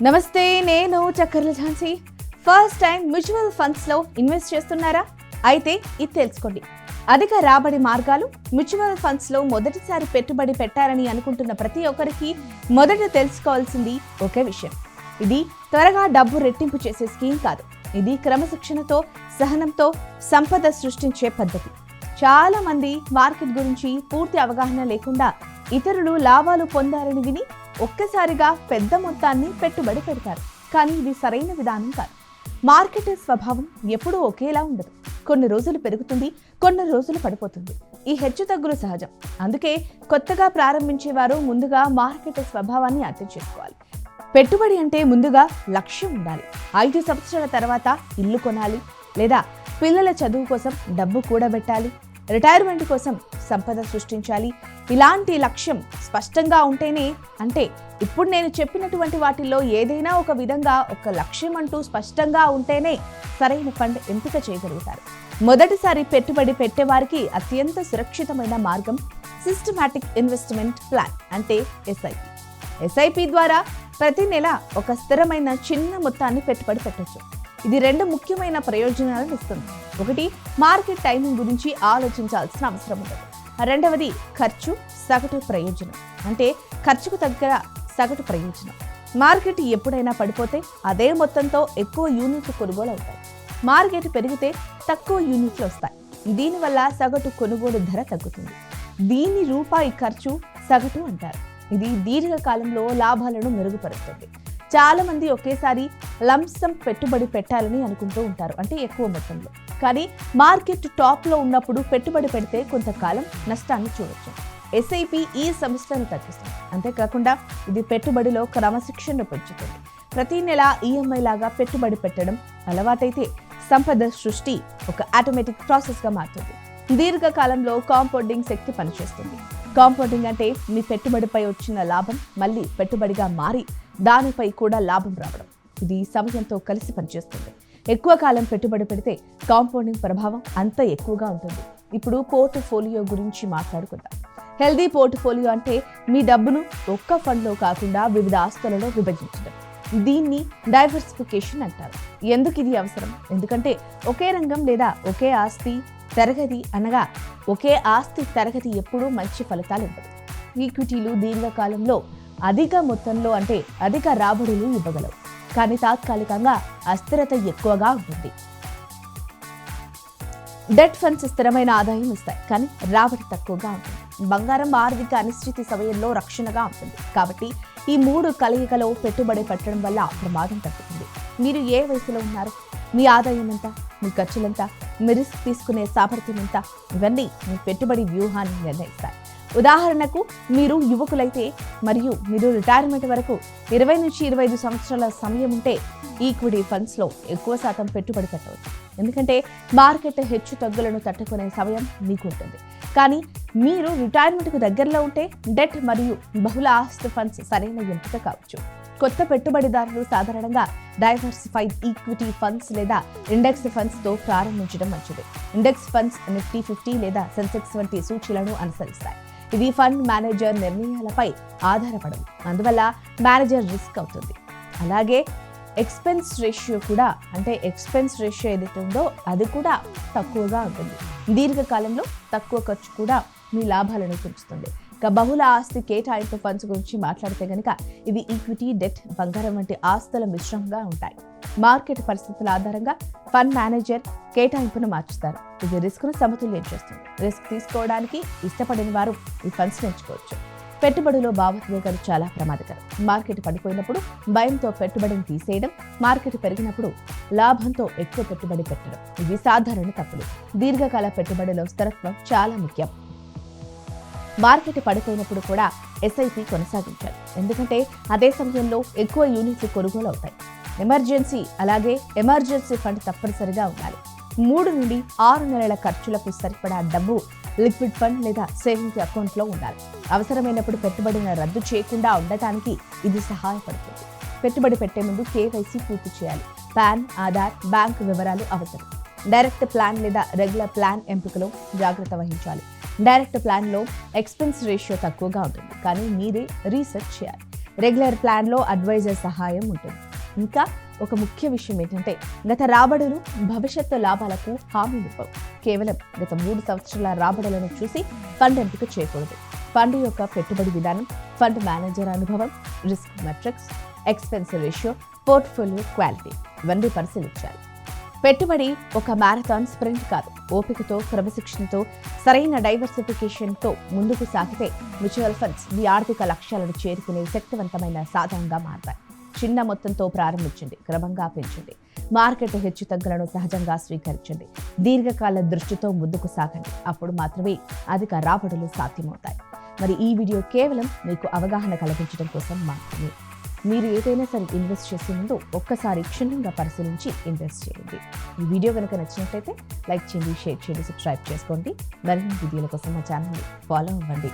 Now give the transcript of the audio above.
నమస్తే, నేను చక్కర్ల Jhansi. First time mutual ఫండ్స్లో ఇన్వెస్ట్ చేస్తున్నారా? అయితే ఇది తెలుసుకోండి. అధిక రాబడి మార్గాలు. మ్యూచువల్ ఫండ్స్లో మొదటిసారి పెట్టుబడి పెట్టారని అనుకుంటున్న ప్రతి ఒక్కరికి మొదట తెలుసుకోవాల్సింది ఒకే విషయం. ఇది త్వరగా డబ్బు రెట్టింపు చేసే స్కీమ్ కాదు. ఇది క్రమశిక్షణతో, సహనంతో సంపద సృష్టించే పద్ధతి. చాలా మంది మార్కెట్ గురించి పూర్తి అవగాహన లేకుండా ఇతరులు లాభాలు పొందారని విని ఒక్కసారిగా పెద్ద మొత్తాన్ని పెట్టుబడి పెడతారు. కానీ ఇది సరైన విధానం కాదు. మార్కెట్ స్వభావం ఎప్పుడూ ఒకేలా ఉండదు. కొన్ని రోజులు పెరుగుతుంది, కొన్ని రోజులు పడిపోతుంది. ఈ హెచ్చుతగ్గులు సహజం. అందుకే కొత్తగా ప్రారంభించేవారు ముందుగా మార్కెట్ స్వభావాన్ని అర్థం చేసుకోవాలి. పెట్టుబడి అంటే ముందుగా లక్ష్యం ఉండాలి. 5 సంవత్సరాల తర్వాత ఇల్లు కొనాలి, లేదా పిల్లల చదువు కోసం డబ్బు కూడబెట్టాలి, రిటైర్మెంట్ కోసం సంపద సృష్టించాలి. ఇలాంటి లక్ష్యం స్పష్టంగా ఉంటేనే, అంటే ఇప్పుడు నేను చెప్పినటువంటి వాటిల్లో ఏదైనా ఒక విధంగా ఒక లక్ష్యం అంటూ స్పష్టంగా ఉంటేనే సరైన ఫండ్ ఎంపిక చేయగలుగుతారు. మొదటిసారి పెట్టుబడి పెట్టేవారికి అత్యంత సురక్షితమైన మార్గం సిస్టమాటిక్ ఇన్వెస్ట్మెంట్ ప్లాన్, అంటే ఎస్ఐపి. ఎస్ఐపి ద్వారా ప్రతి నెల ఒక స్థిరమైన చిన్న మొత్తాన్ని పెట్టుబడి పెట్టొచ్చు. ఇది 2 ముఖ్యమైన ప్రయోజనాలను ఇస్తుంది. ఒకటి, మార్కెట్ టైమింగ్ గురించి ఆలోచించాల్సిన అవసరం ఉండదు. రెండవది, ఖర్చు సగటు ప్రయోజనం, అంటే ఖర్చుకు తగ్గ సగటు ప్రయోజనం. మార్కెట్ ఎప్పుడైనా పడిపోతే అదే మొత్తంతో ఎక్కువ యూనిట్లు కొనుగోలు అవుతాయి. మార్కెట్ పెరిగితే తక్కువ యూనిట్లు వస్తాయి. దీనివల్ల సగటు కొనుగోలు ధర తగ్గుతుంది. దీని రూపాయి ఖర్చు సగటు అంటారు. ఇది దీర్ఘకాలంలో లాభాలను మెరుగుపరుస్తుంది. చాలా మంది ఒకేసారి లంసమ్ పెట్టుబడి పెట్టాలని అనుకుంటూ ఉంటారు, అంటే ఎక్కువ మొత్తంలో. కానీ మార్కెట్ టాప్లో ఉన్నప్పుడు పెట్టుబడి పెడితే కొంతకాలం నష్టాన్ని చూడొచ్చు. ఎస్ఐపి ఈ సమస్యను తగ్గిస్తుంది. అంతేకాకుండా ఇది పెట్టుబడిలో క్రమశిక్షణను పెంచుతుంది. ప్రతి నెల ఈఎంఐ లాగా పెట్టుబడి పెట్టడం అలవాటైతే సంపద సృష్టి ఒక ఆటోమేటిక్ ప్రాసెస్గా మారుతుంది. దీర్ఘకాలంలో కాంపౌండింగ్ శక్తి పనిచేస్తుంది. కాంపౌండింగ్ అంటే మీ పెట్టుబడిపై వచ్చిన లాభం మళ్ళీ పెట్టుబడిగా మారి దానిపై కూడా లాభం రావడం. ఇది సమయంతో కలిసి పనిచేస్తుంది. ఎక్కువ కాలం పెట్టుబడి పెడితే కాంపౌండింగ్ ప్రభావం అంత ఎక్కువగా ఉంటుంది. ఇప్పుడు పోర్ట్ఫోలియో గురించి మాట్లాడుకుందాం. హెల్దీ పోర్ట్ఫోలియో అంటే మీ డబ్బును ఒక్క ఫండ్లో కాకుండా వివిధ ఆస్తులలో విభజించడం. దీన్ని డైవర్సిఫికేషన్ అంటారు. ఎందుకు ఇది అవసరం? ఎందుకంటే ఒకే రంగం లేదా ఒకే ఆస్తి తరగతి అనగా ఒకే ఆస్తి తరగతి ఎప్పుడూ మంచి ఫలితాలు ఇవ్వదు. ఈక్విటీలు దీర్ఘకాలంలో అధిక మొత్తంలో, అంటే అధిక రాబడులు ఇవ్వగలవు, కానీ తాత్కాలికంగా అస్థిరత ఎక్కువగా ఉంటుంది. డెట్ ఫండ్స్ స్థిరమైన ఆదాయం ఇస్తాయి, కానీ రాబడి తక్కువగా ఉంటుంది. బంగారం ఆర్థిక అనిశ్చితి సమయంలో రక్షణగా ఉంటుంది. కాబట్టి ఈ 3 కలయికలో పెట్టుబడి పెట్టడం వల్ల ప్రమాదం తగ్గుతుంది. మీరు ఏ వయసులో ఉన్నారు, మీ ఆదాయం ఎంత, మీ ఖర్చులెంత, మీ రిస్క్ తీసుకునే సామర్థ్యం ఎంత, ఇవన్నీ మీ పెట్టుబడి వ్యూహాన్ని నిర్ణయిస్తాయి. ఉదాహరణకు, మీరు యువకులైతే మరియు మీరు రిటైర్మెంట్ వరకు 20 నుంచి 25 సంవత్సరాల సమయం ఉంటే ఈక్విటీ ఫండ్స్లో ఎక్కువ శాతం పెట్టుబడి పెట్టవచ్చు. ఎందుకంటే మార్కెట్ హెచ్చు తగ్గులను తట్టుకునే సమయం మీకు ఉంటుంది. కానీ మీరు రిటైర్మెంట్కు దగ్గరలో ఉంటే డెట్ మరియు బహుళ ఆస్తి ఫండ్స్ సరైన ఎంపిక కావచ్చు. కొత్త పెట్టుబడిదారులు సాధారణంగా డైవర్సిఫైడ్ ఈక్విటీ ఫండ్స్ లేదా ఇండెక్స్ ఫండ్స్తో ప్రారంభించడం మంచిది. ఇండెక్స్ ఫండ్స్ నిఫ్టీ 50 లేదా సెన్సెక్స్ వంటి సూచీలను అనుసరిస్తాయి. ఇది ఫండ్ మేనేజర్ నిర్ణయాలపై ఆధారపడదు, అందువల్ల మేనేజర్ రిస్క్ అవుతుంది. అలాగే ఎక్స్పెన్స్ రేషియో కూడా, అంటే ఎక్స్పెన్స్ రేషియో ఏదైతే ఉందో అది కూడా తక్కువగా ఉంటుంది. దీర్ఘకాలంలో తక్కువ ఖర్చు కూడా మీ లాభాలను పెంచుతుంది. ఇక బహుళ ఆస్తి కేటాయింపు ఫండ్స్ గురించి మాట్లాడితే కనుక ఇవి ఈక్విటీ, డెట్, బంగారం వంటి ఆస్తుల మిశ్రమంగా ఉంటాయి. మార్కెట్ పరిస్థితుల ఆధారంగా ఫండ్ మేనేజర్ కేటాయింపును మార్చుతారు. ఇది రిస్క్ను సమతుల్యం చేస్తుంది. రిస్క్ తీసుకోవడానికి ఇష్టపడిన వారు ఈ ఫండ్స్ ఎంచుకోవచ్చు. పెట్టుబడిలో భావోద్వేగాలు చాలా ప్రమాదకరం. మార్కెట్ పడిపోయినప్పుడు భయంతో పెట్టుబడిని తీసేయడం, మార్కెట్ పెరిగినప్పుడు లాభంతో ఎక్కువ పెట్టుబడి పెట్టడం, ఇవి సాధారణ తప్పులు. దీర్ఘకాల పెట్టుబడిలో స్థిరత్వం చాలా ముఖ్యం. మార్కెట్ పడిపోయినప్పుడు కూడా ఎస్ఐపి కొనసాగించాలి, ఎందుకంటే అదే సమయంలో ఎక్కువ యూనిట్లు కొనుగోలు అవుతాయి. ఎమర్జెన్సీ ఫండ్ తప్పనిసరిగా ఉండాలి. 3 నుండి 6 నెలల ఖర్చులకు సరిపడా డబ్బు లిక్విడ్ ఫండ్ లేదా సేవింగ్ అకౌంట్లో ఉండాలి. అవసరమైనప్పుడు పెట్టుబడిని రద్దు చేయకుండా ఉండటానికి ఇది సహాయపడుతుంది. పెట్టుబడి పెట్టే ముందు కేవైసీ పూర్తి చేయాలి. పాన్, ఆధార్, బ్యాంక్ వివరాలు అవసరం. డైరెక్ట్ ప్లాన్ లేదా రెగ్యులర్ ప్లాన్ ఎంపికలో జాగ్రత్త వహించాలి. డైరెక్ట్ ప్లాన్లో ఎక్స్పెన్స్ రేషియో తక్కువగా ఉంటుంది, కానీ మీరే రీసెర్చ్ చేయాలి. రెగ్యులర్ ప్లాన్లో అడ్వైజర్ సహాయం ఉంటుంది. ఇంకా ఒక ముఖ్య విషయం ఏంటంటే గత రాబడులు భవిష్యత్తు లాభాలకు హామీ ఇవ్వవు. కేవలం గత 3 సంవత్సరాల రాబడులను చూసి ఫండ్ ఎంపిక చేయకూడదు. ఫండ్ యొక్క పెట్టుబడి విధానం, ఫండ్ మేనేజర్ అనుభవం, risk metrics, expense ratio, portfolio quality ఇవన్నీ పరిశీలించాలి. పెట్టుబడి ఒక మ్యారథాన్ స్ప్రింట్ కాదు. ఓపికతో, క్రమశిక్షణతో, సరైన డైవర్సిఫికేషన్తో ముందుకు సాగితే మ్యూచువల్ ఫండ్స్ మీ ఆర్థిక లక్ష్యాలను చేరుకునే శక్తివంతమైన సాధనంగా మారతాయి. చిన్న మొత్తంతో ప్రారంభించండి, క్రమంగా పెంచండి. మార్కెట్ హెచ్చుతగ్గులను సహజంగా స్వీకరించండి. దీర్ఘకాల దృష్టితో ముందుకు సాగండి. అప్పుడు మాత్రమే అధిక రాబడులు సాధ్యమవుతాయి. మరి ఈ వీడియో కేవలం మీకు అవగాహన కల్పించడం కోసం మాత్రమే. మీరు ఏదైనా సరే ఇన్వెస్ట్ చేసే ముందు ఒక్కసారి క్షుణ్ణంగా పరిశీలించి ఇన్వెస్ట్ చేయండి. ఈ వీడియో కనుక నచ్చినట్లయితే లైక్ చేయండి, షేర్ చేయండి, సబ్స్క్రైబ్ చేసుకోండి. మరిన్ని వీడియోల కోసం మా ఛానల్ని ఫాలో అవ్వండి.